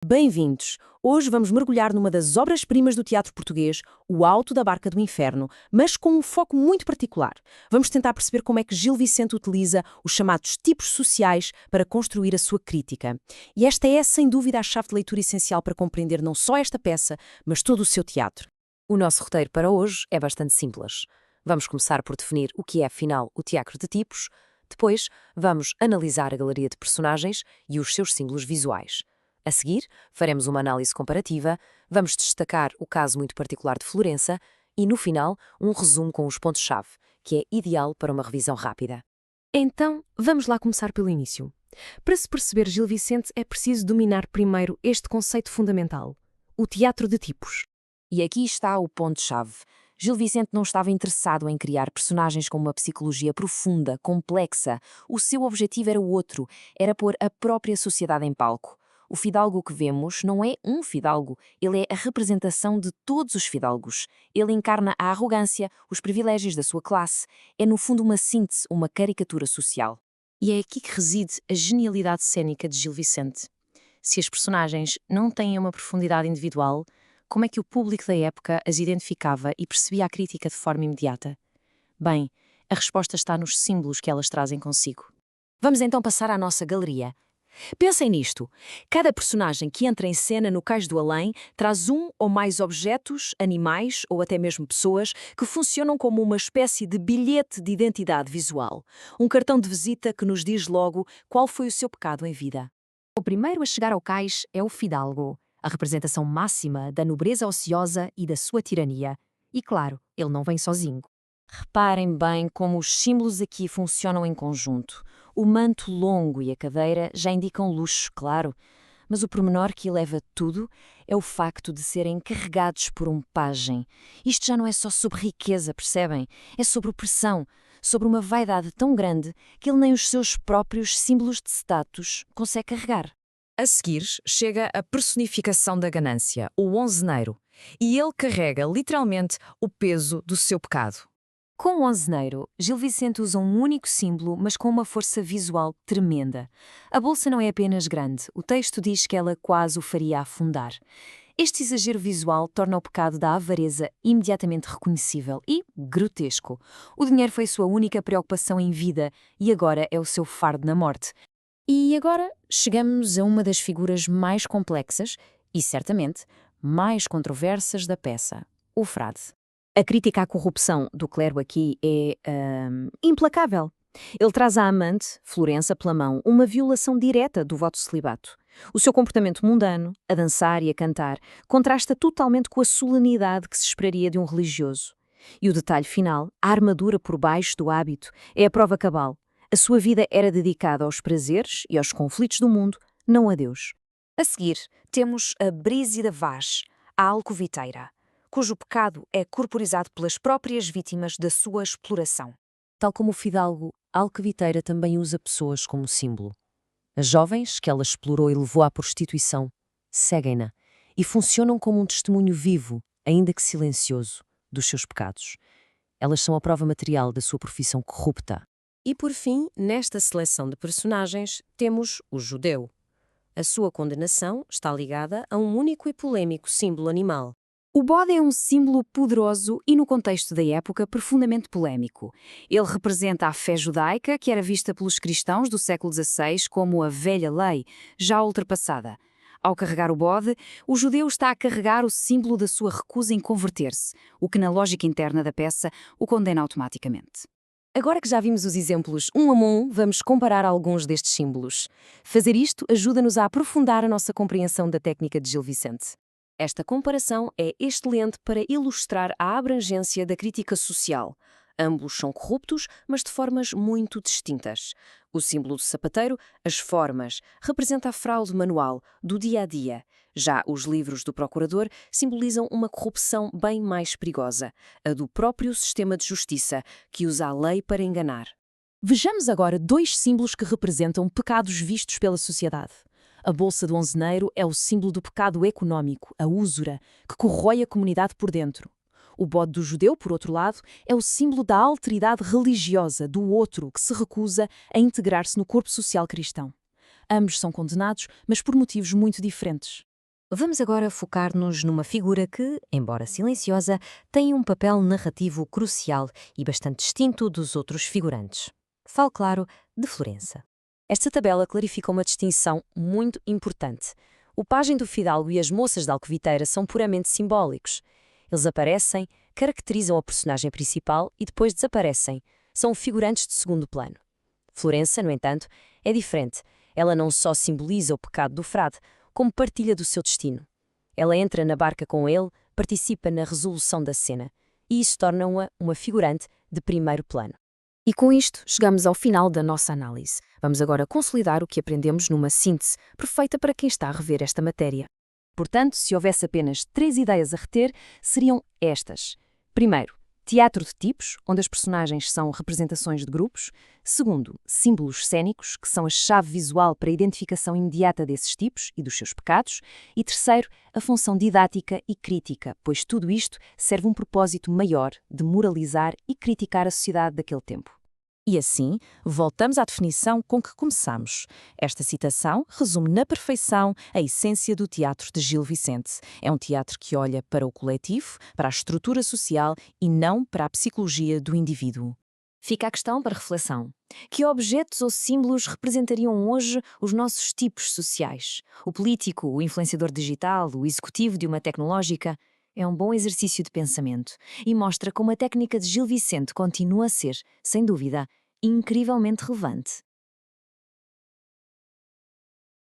Bem-vindos! Hoje vamos mergulhar numa das obras-primas do teatro português, O Alto da Barca do Inferno, mas com um foco muito particular. Vamos tentar perceber como é que Gil Vicente utiliza os chamados tipos sociais para construir a sua crítica. E esta é, sem dúvida, a chave de leitura essencial para compreender não só esta peça, mas todo o seu teatro. O nosso roteiro para hoje é bastante simples. Vamos começar por definir o que é, afinal, o teatro de tipos. Depois, vamos analisar a galeria de personagens e os seus símbolos visuais. A seguir, faremos uma análise comparativa, vamos destacar o caso muito particular de Florença e, no final, um resumo com os pontos-chave, que é ideal para uma revisão rápida. Então, vamos lá começar pelo início. Para se perceber Gil Vicente, é preciso dominar primeiro este conceito fundamental, o teatro de tipos. E aqui está o ponto-chave. Gil Vicente não estava interessado em criar personagens com uma psicologia profunda, complexa. O seu objetivo era o outro, era pôr a própria sociedade em palco. O fidalgo que vemos não é um fidalgo, ele é a representação de todos os fidalgos. Ele encarna a arrogância, os privilégios da sua classe. É, no fundo, uma síntese, uma caricatura social. E é aqui que reside a genialidade cênica de Gil Vicente. Se as personagens não têm uma profundidade individual, como é que o público da época as identificava e percebia a crítica de forma imediata? Bem, a resposta está nos símbolos que elas trazem consigo. Vamos então passar à nossa galeria. Pensem nisto. Cada personagem que entra em cena no Cais do Além traz um ou mais objetos, animais ou até mesmo pessoas que funcionam como uma espécie de bilhete de identidade visual. Um cartão de visita que nos diz logo qual foi o seu pecado em vida. O primeiro a chegar ao cais é o fidalgo, a representação máxima da nobreza ociosa e da sua tirania. E claro, ele não vem sozinho. Reparem bem como os símbolos aqui funcionam em conjunto. O manto longo e a cadeira já indicam luxo, claro, mas o pormenor que eleva tudo é o facto de serem carregados por um pajem. Isto já não é só sobre riqueza, percebem? É sobre opressão, sobre uma vaidade tão grande que ele nem os seus próprios símbolos de status consegue carregar. A seguir, chega a personificação da ganância, o onzeneiro, e ele carrega literalmente o peso do seu pecado. Com o onzeneiro, Gil Vicente usa um único símbolo, mas com uma força visual tremenda. A bolsa não é apenas grande, o texto diz que ela quase o faria afundar. Este exagero visual torna o pecado da avareza imediatamente reconhecível e grotesco. O dinheiro foi sua única preocupação em vida e agora é o seu fardo na morte. E agora chegamos a uma das figuras mais complexas e, certamente, mais controversas da peça, o frade. A crítica à corrupção do clero aqui é implacável. Ele traz à amante, Florença, pela mão, uma violação direta do voto de celibato. O seu comportamento mundano, a dançar e a cantar, contrasta totalmente com a solenidade que se esperaria de um religioso. E o detalhe final, a armadura por baixo do hábito, é a prova cabal. A sua vida era dedicada aos prazeres e aos conflitos do mundo, não a Deus. A seguir, temos a Brígida Vaz, a alcoviteira, cujo pecado é corporizado pelas próprias vítimas da sua exploração. Tal como o fidalgo, a alcoviteira também usa pessoas como símbolo. As jovens, que ela explorou e levou à prostituição, seguem-na e funcionam como um testemunho vivo, ainda que silencioso, dos seus pecados. Elas são a prova material da sua profissão corrupta. E por fim, nesta seleção de personagens, temos o judeu. A sua condenação está ligada a um único e polêmico símbolo animal. O bode é um símbolo poderoso e, no contexto da época, profundamente polémico. Ele representa a fé judaica, que era vista pelos cristãos do século XVI como a velha lei, já ultrapassada. Ao carregar o bode, o judeu está a carregar o símbolo da sua recusa em converter-se, o que, na lógica interna da peça, o condena automaticamente. Agora que já vimos os exemplos um a um, vamos comparar alguns destes símbolos. Fazer isto ajuda-nos a aprofundar a nossa compreensão da técnica de Gil Vicente. Esta comparação é excelente para ilustrar a abrangência da crítica social. Ambos são corruptos, mas de formas muito distintas. O símbolo do sapateiro, as formas, representa a fraude manual, do dia a dia. Já os livros do procurador simbolizam uma corrupção bem mais perigosa, a do próprio sistema de justiça, que usa a lei para enganar. Vejamos agora dois símbolos que representam pecados vistos pela sociedade. A bolsa do onzeneiro é o símbolo do pecado económico, a úsura, que corrói a comunidade por dentro. O bode do judeu, por outro lado, é o símbolo da alteridade religiosa do outro que se recusa a integrar-se no corpo social cristão. Ambos são condenados, mas por motivos muito diferentes. Vamos agora focar-nos numa figura que, embora silenciosa, tem um papel narrativo crucial e bastante distinto dos outros figurantes. Falo, claro, de Florença. Esta tabela clarifica uma distinção muito importante. O pajem do fidalgo e as moças da alcoviteira são puramente simbólicos. Eles aparecem, caracterizam a personagem principal e depois desaparecem. São figurantes de segundo plano. Florença, no entanto, é diferente. Ela não só simboliza o pecado do frade, como partilha do seu destino. Ela entra na barca com ele, participa na resolução da cena, e isso torna-a uma figurante de primeiro plano. E com isto, chegamos ao final da nossa análise. Vamos agora consolidar o que aprendemos numa síntese perfeita para quem está a rever esta matéria. Portanto, se houvesse apenas 3 ideias a reter, seriam estas. Primeiro, teatro de tipos, onde as personagens são representações de grupos. Segundo, símbolos cênicos, que são a chave visual para a identificação imediata desses tipos e dos seus pecados. E terceiro, a função didática e crítica, pois tudo isto serve um propósito maior de moralizar e criticar a sociedade daquele tempo. E assim, voltamos à definição com que começamos. Esta citação resume na perfeição a essência do teatro de Gil Vicente. É um teatro que olha para o coletivo, para a estrutura social e não para a psicologia do indivíduo. Fica a questão para reflexão. Que objetos ou símbolos representariam hoje os nossos tipos sociais? O político, o influenciador digital, o executivo de uma tecnológica? É um bom exercício de pensamento e mostra como a técnica de Gil Vicente continua a ser, sem dúvida, incrivelmente relevante.